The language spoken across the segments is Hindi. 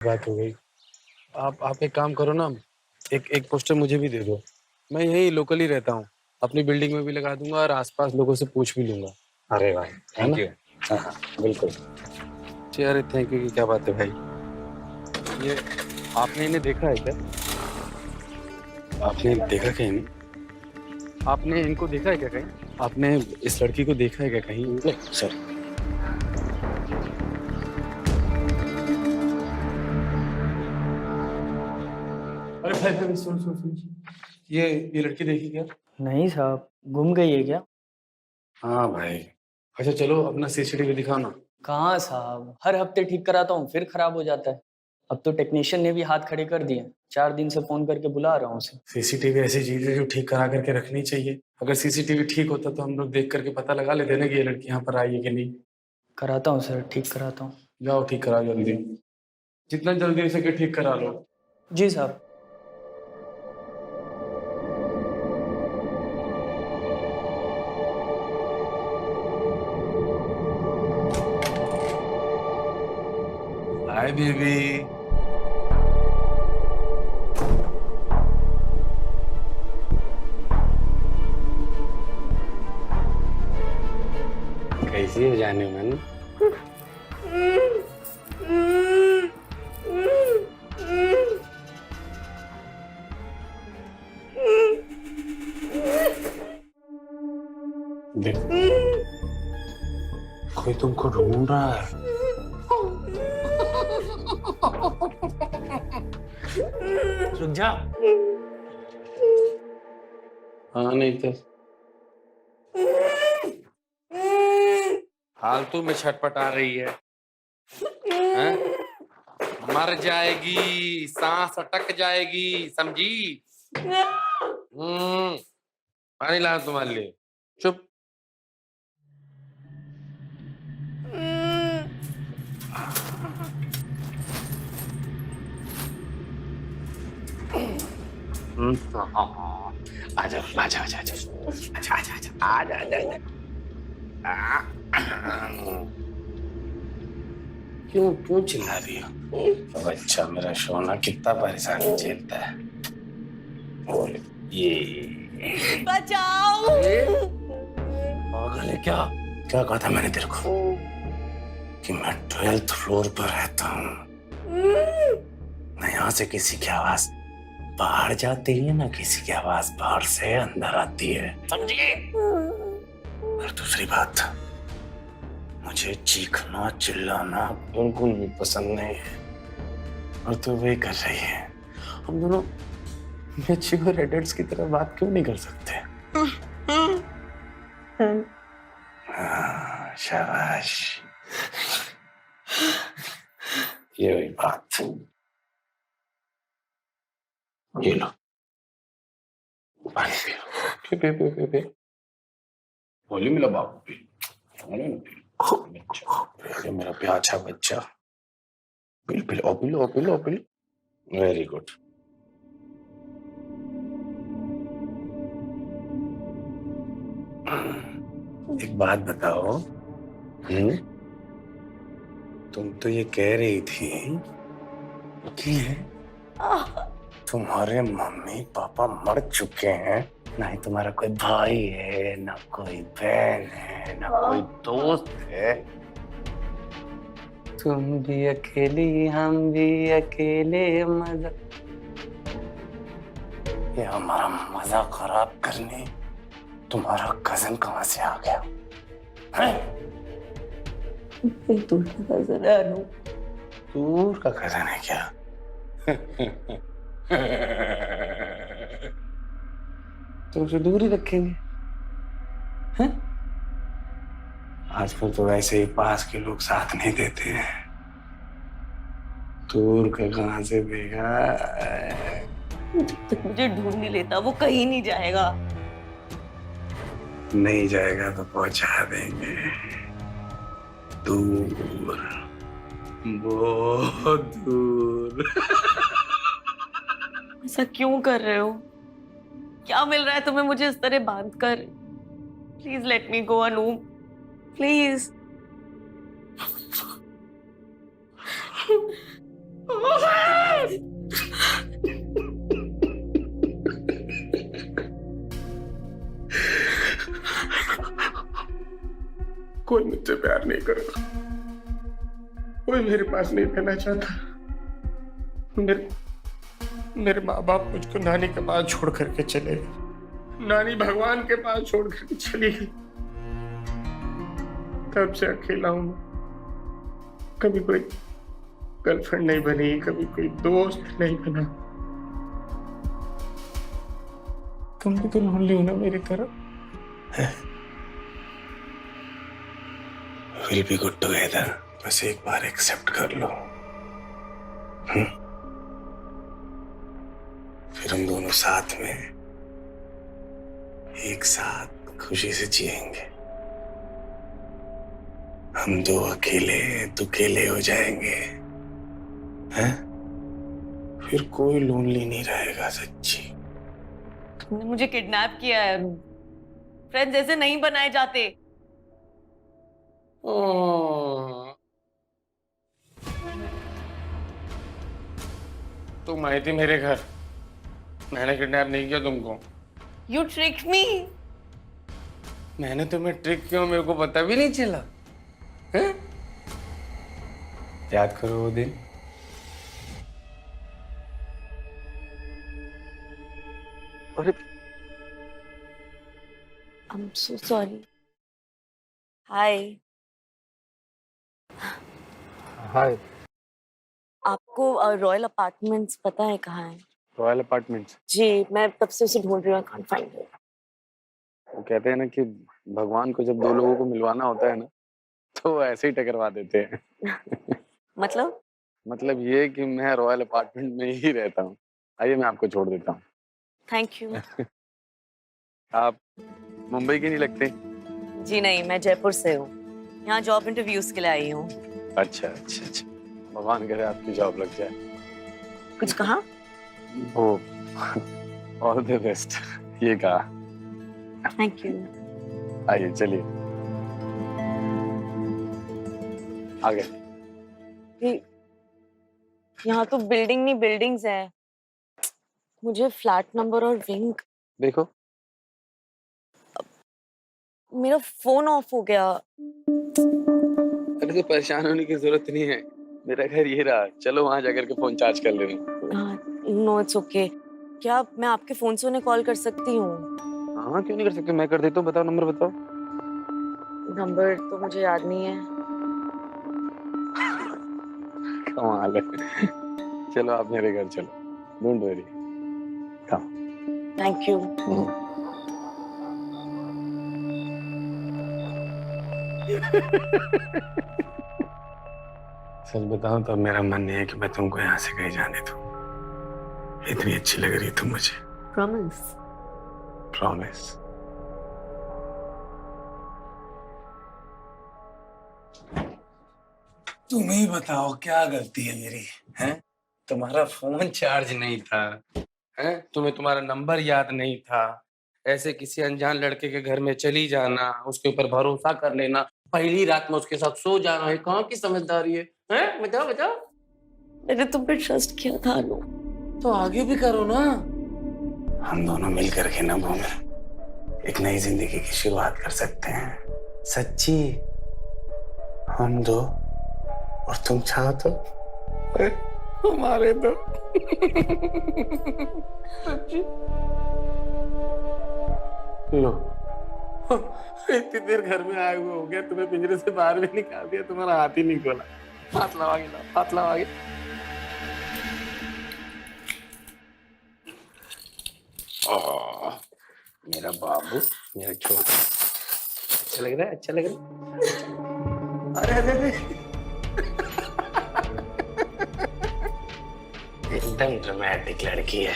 बात हो गई। आप एक काम करो ना, एक एक पोस्टर मुझे भी दे दो। मैं यहीं लोकल ही रहता हूँ, अपनी बिल्डिंग में भी लगा दूंगा और आसपास लोगों से पूछ भी लूंगा। अरे भाई है ना? Thank you. हाँ हाँ बिल्कुल। अरे थैंक यू की क्या बात है भाई। ये आपने इन्हें देखा है क्या? आपने देखा कहीं नहीं? आपने इनको देखा है क्या कहीं? आपने इस लड़की को देखा है क्या कहीं? नहीं सर। अरे भाई भाई सुन सुन सुन। ये लड़की देखी क्या? नहीं साहब, गुम गई है क्या? हाँ भाई। अच्छा चलो अपना सीसीटीवी दिखाओ ना। कहाँ साहब, हर हफ्ते ठीक कराता हूँ फिर खराब हो जाता है। अब तो टेक्नीशियन ने भी हाथ खड़े कर दिए। 4 दिन से फोन करके बुला रहा हूँ उसे। सीसीटीवी ऐसी चीज है जो ठीक करा करके रखनी चाहिए। अगर सीसीटीवी ठीक होता तो हम लोग देख करके पता लगा लेते ना कि ये लड़की यहाँ पर आई है कि नहीं। कराता हूँ सर, ठीक कराता हूँ। जाओ ठीक करा जल्दी, जितना जल्दी हो सके ठीक करा लो। जी साहब। Hi baby. कैसी है जाने मन? देख, कोई तुमको ढूंढ रहा है। रुक जा। हाँ नहीं तो फालतू में छटपटा रही है, हैं? मर जाएगी, सांस अटक जाएगी, समझी? पानी ला तुम्हारे लिए। चुप। आजा आजा आजा आजा आजा आजा आजा आजा आजा। क्यों क्यों चिल्ला रही हो? बच्चा मेरा सोना कितना परेशानी झेलता है। बोल ये बचाओ। पागल है क्या? क्या कहा था मैंने तेरे को कि मैं 12th फ्लोर पर रहता हूँ? मैं यहाँ से किसी की आवाज बाहर जाती है ना किसी की आवाज बाहर से अंदर आती है, समझिए? और दूसरी बात, मुझे चीखना चिल्लाना बिल्कुल भी पसंद नहीं है और तू वही कर रही है। हम दोनों मैच्योर एडल्ट्स की तरह बात क्यों नहीं कर सकते? हाँ, शाबाश। ये हुई बात। ये लो पानी पी पी पी पी पी। बोली मेरा बाबू पी। बच्चा, ये मेरा प्यारा बच्चा। पिल पिल ओ पिल ओ पिल ओ पिल। Very good. एक बात बताओ, तुम तो ये कह रही थी कि तुम्हारे मम्मी पापा मर चुके हैं, ना ही तुम्हारा कोई भाई है, ना कोई बहन है, ना कोई दोस्त है। तुम भी अकेली हम भी अकेले, मजा ये हमारा मजा खराब करने तुम्हारा कजन कहां से आ गया है? दूर का कजन है अनु। दूर का कजन है क्या? तो उसे दूर ही रखेंगे, हैं? आजकल तो वैसे ही पास के लोग साथ नहीं देते हैं, दूर का कहां से देगा? जब तक मुझे ढूंढ नहीं लेता वो कहीं नहीं जाएगा। नहीं जाएगा तो पहुंचा देंगे दूर, बहुत दूर। ऐसा क्यों कर रहे हो? क्या मिल रहा है तुम्हें मुझे इस तरह बांध कर? Please let me go Anu, please. कोई मुझसे प्यार नहीं करेगा, कोई मेरे पास नहीं रहना चाहता। मेरे माँ बाप मुझको नानी के पास छोड़ करके चले गए, नानी भगवान के पास छोड़ करके चली गई। तब से अकेला हूं। कभी कोई गर्लफ्रेंड नहीं बनी, कभी कोई दोस्त नहीं बना। तुम भी तो लोनली हो ना मेरी तरह। विल बी गुड टुगेदर, बस एक बार एक्सेप्ट कर लो। फिर हम दोनों साथ में एक साथ खुशी से जिएंगे। हम दो अकेले दुकेले हो जाएंगे, हैं? फिर कोई लोनली नहीं रहेगा। सच्ची तुमने मुझे किडनैप किया है। फ्रेंड्स ऐसे नहीं बनाए जाते। तुम आई थी मेरे घर, मैंने किडनैप नहीं किया तुमको। You tricked me. मैंने तुम्हें ट्रिक किया, मेरे को पता भी नहीं चला। हैं? याद करो वो दिन। अरे I'm so sorry. Hi. हाय। आपको रॉयल अपार्टमेंट्स पता है कहाँ है? Royal apartments? जी, मैं तब से उसे ढूंढ रही हूँ, can't find it. वो कहते हैं ना कि भगवान को जब दो लोगों को मिलवाना होता है ना, तो वो ऐसे ही टकरवा देते हैं। मतलब ये कि मैं रॉयल अपार्टमेंट में ही रहता हूँ। आइए मैं आपको छोड़ देता हूँ। Thank you. आप मुंबई के नहीं लगते? जी नहीं, मैं जयपुर से हूँ। यहाँ जॉब इंटरव्यूज के लिए आई हूँ। अच्छा अच्छा अच्छा, भगवान करे आपकी जॉब लग जाए। कुछ कहा? वो ऑल द बेस्ट ये कहा। Thank you. आइए चलिए आगे। यहाँ तो बिल्डिंग नहीं बिल्डिंग्स हैं। मुझे फ्लैट नंबर और विंग। देखो मेरा फोन ऑफ हो गया। अरे तो परेशान होने की जरूरत नहीं है, मेरा घर ये रहा। चलो वहां जाकर के फोन चार्ज कर लेना। No it's okay. क्या मैं आपके फोन से उन्हें कॉल कर सकती हूँ? हाँ क्यों नहीं कर सकते, मैं कर देता हूँ। बताओ नंबर बताओ। नंबर तो मुझे याद नहीं है। कमाल है। चलो आप मेरे घर चलो, डोंट वरी। Thank you. सच बताऊं तो मेरा मन नहीं है कि मैं तुमको यहाँ से कहीं जाने दूं। इतनी अच्छी लग रही तुम मुझे। प्रॉमिस। प्रॉमिस। तुम ही बताओ क्या गलती है मेरी? हैं? तुम्हारा फोन चार्ज नहीं था, हैं? तुम्हें तुम्हारा नंबर याद नहीं था, ऐसे किसी अनजान लड़के के घर में चली जाना, उसके ऊपर भरोसा कर लेना, पहली रात में उसके साथ सो जाना, है कहाँ की समझदारी है? हैं? बताओ बताओ। मैंने तुम पे ट्रस्ट किया था अनु। तो आगे भी करो ना। हम दोनों मिल करके ना घूमे, एक नई जिंदगी की शुरुआत कर सकते हैं। सच्ची, हम दो और तुम चाहो तो हमारे दो। सच्ची। लो, इतनी देर घर में आए हुए हो गया, तुम्हें पिंजरे से बाहर भी निकाल दिया, तुम्हारा हाथ ही नहीं खोला। हाथ लाओ आगे, हाथ लाओ आगे। मेरा बाबू, मेरा छोटा। अच्छा लग रहा है, अच्छा लग रहा है। अरे अरे अरे, एकदम ड्रामेटिक लड़की है।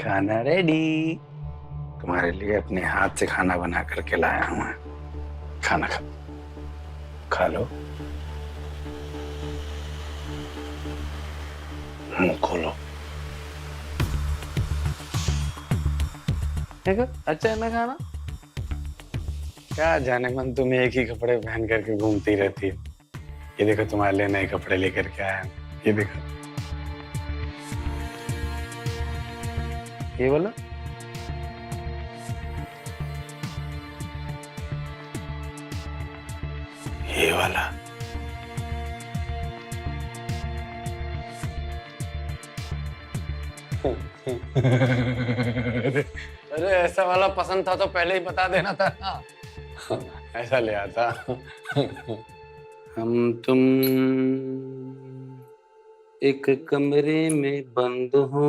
खाना रेडी। तुम्हारे लिए अपने हाथ से खाना बना करके लाया हूँ मैं। खाना खा लो। मुंह खोलो। देखो अच्छा है ना खाना। क्या जाने मन, तुम एक ही कपड़े पहन करके घूमती रहती है। ये देखो तुम्हारे लिए नए कपड़े लेकर के आया हूं। ये देखो, ये बोलो। ये वाला। अरे ऐसा वाला पसंद था तो पहले ही बता देना था ना। ऐसा ले आता। हम तुम एक कमरे में बंद हो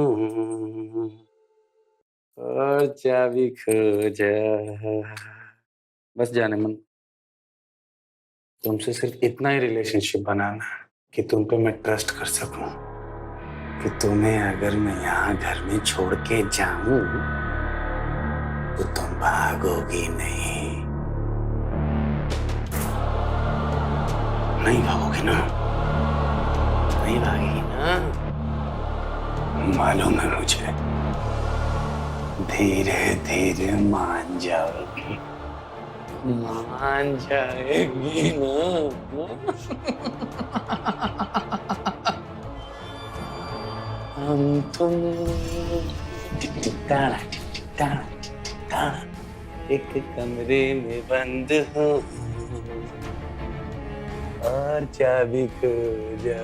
और चाबी खो जा। बस जाने मन, तुमसे सिर्फ इतना ही रिलेशनशिप बनाना कि तुम पे मैं ट्रस्ट कर सकूं, कि तुम्हें अगर मैं यहाँ घर में छोड़ के जाऊं तो तुम भागोगी नहीं। नहीं भागोगी ना? नहीं भागेगी ना? मालूम है मुझे, धीरे धीरे मान जाओगी। मान जाएगी ना? हम तुम टिकटाना टिकटाना टिकटाना एक कमरे में बंद हो और चाबी खो जा।